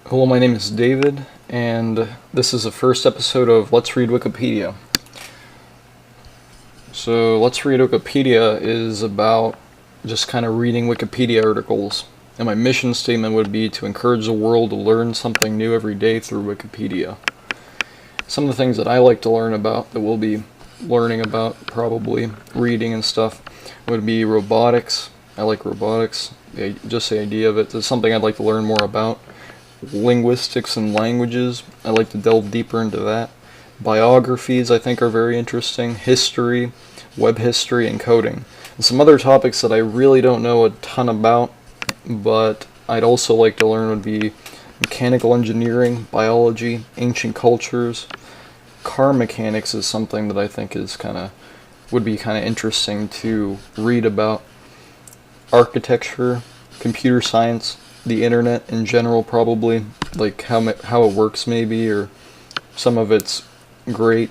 Hello, my name is David, and this is the first episode of Let's Read Wikipedia. So, Let's Read Wikipedia is about just kind of reading Wikipedia articles, and my mission statement would be to encourage the world to learn something new every day through Wikipedia. Some of the things that I like to learn about, that we'll be learning about, probably reading and stuff, would be robotics. I like robotics, just the idea of it. It's something I'd like to learn more about. Linguistics and languages, I like to delve deeper into that. Biographies I think are very interesting. History, web history, and coding. And some other topics that I really don't know a ton about, but I'd also like to learn would be mechanical engineering, biology, ancient cultures. Car mechanics is something that I think is would be kind of interesting to read about. Architecture, computer science, the internet in general, probably, like how it works maybe, or some of its great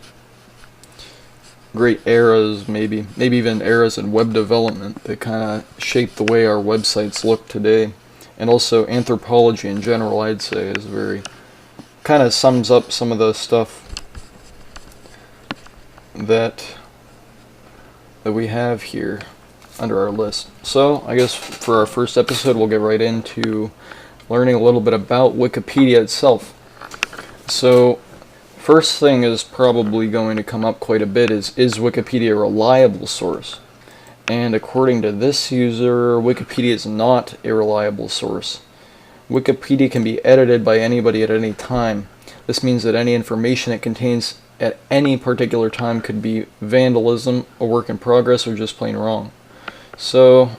eras, maybe even eras in web development that kind of shape the way our websites look today. And also anthropology in general, I'd say, is very kind of sums up some of the stuff that we have here under our list. So I guess for our first episode we'll get right into learning a little bit about Wikipedia itself. So first thing is probably going to come up quite a bit is Wikipedia a reliable source? And according to this user, Wikipedia is not a reliable source. Wikipedia can be edited by anybody at any time. This means that any information it contains at any particular time could be vandalism, a work in progress, or just plain wrong. So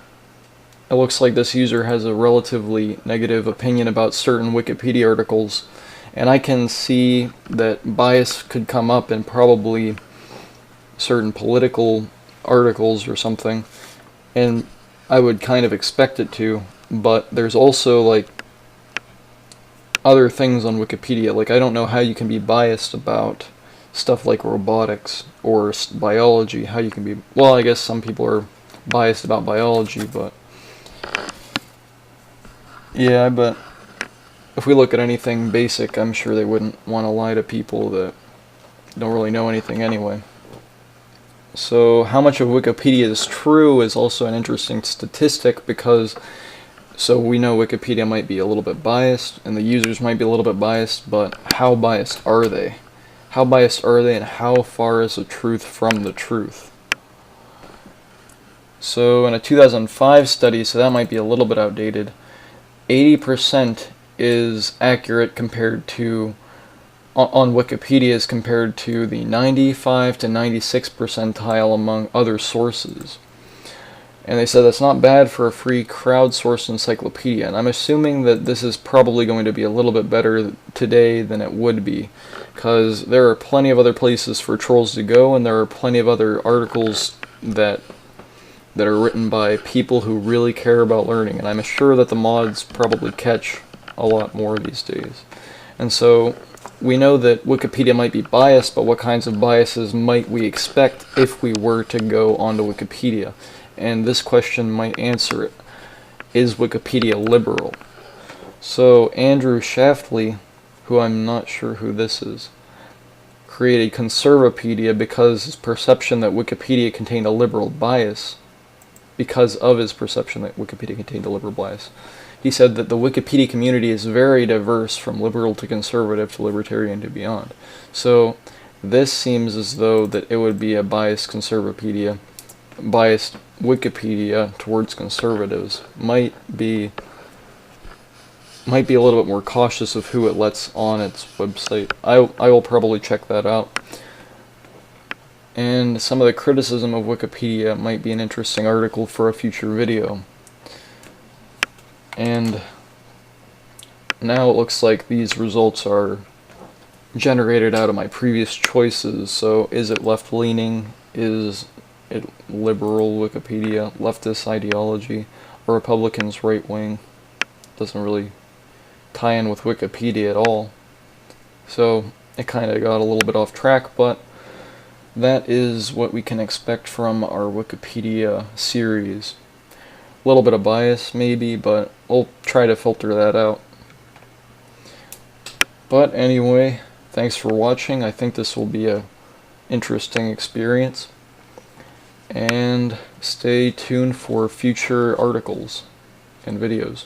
it looks like this user has a relatively negative opinion about certain Wikipedia articles, and I can see that bias could come up in probably certain political articles or something, and I would kind of expect it to, but there's also like other things on Wikipedia. Like, I don't know how you can be biased about stuff like robotics or biology. How you can be, well, I guess some people are biased about biology, but yeah, but if we look at anything basic, I'm sure they wouldn't want to lie to people that don't really know anything anyway. So how much of Wikipedia is true is also an interesting statistic, because so we know Wikipedia might be a little bit biased and the users might be a little bit biased, but how biased are they? How biased are they, and how far is the truth from the truth? So in a 2005 study, so that might be a little bit outdated, 80% is accurate compared to, on Wikipedia, as compared to the 95 to 96 percentile among other sources. And they said that's not bad for a free crowdsourced encyclopedia, and I'm assuming that this is probably going to be a little bit better today than it would be, because there are plenty of other places for trolls to go, and there are plenty of other articles that are written by people who really care about learning, and I'm sure that the mods probably catch a lot more these days. And so we know that Wikipedia might be biased, but what kinds of biases might we expect if we were to go onto Wikipedia? And this question might answer it. Is Wikipedia liberal? So Andrew Shaftley, who I'm not sure who this is, created Conservapedia because his perception that Wikipedia contained a liberal bias. Because of his perception that Wikipedia contained a liberal bias. He said that the Wikipedia community is very diverse, from liberal to conservative to libertarian to beyond. So this seems as though that it would be a biased Conservapedia, biased Wikipedia towards conservatives. Might be a little bit more cautious of who it lets on its website. I will probably check that out. And some of the criticism of Wikipedia might be an interesting article for a future video. And now it looks like these results are generated out of my previous choices. So is it left-leaning? Is it liberal Wikipedia? Leftist ideology? Or Republicans right-wing? Doesn't really tie in with Wikipedia at all. So it kind of got a little bit off track, but that is what we can expect from our Wikipedia series. A little bit of bias maybe, but we'll try to filter that out. But anyway, thanks for watching. I think this will be a interesting experience. And stay tuned for future articles and videos.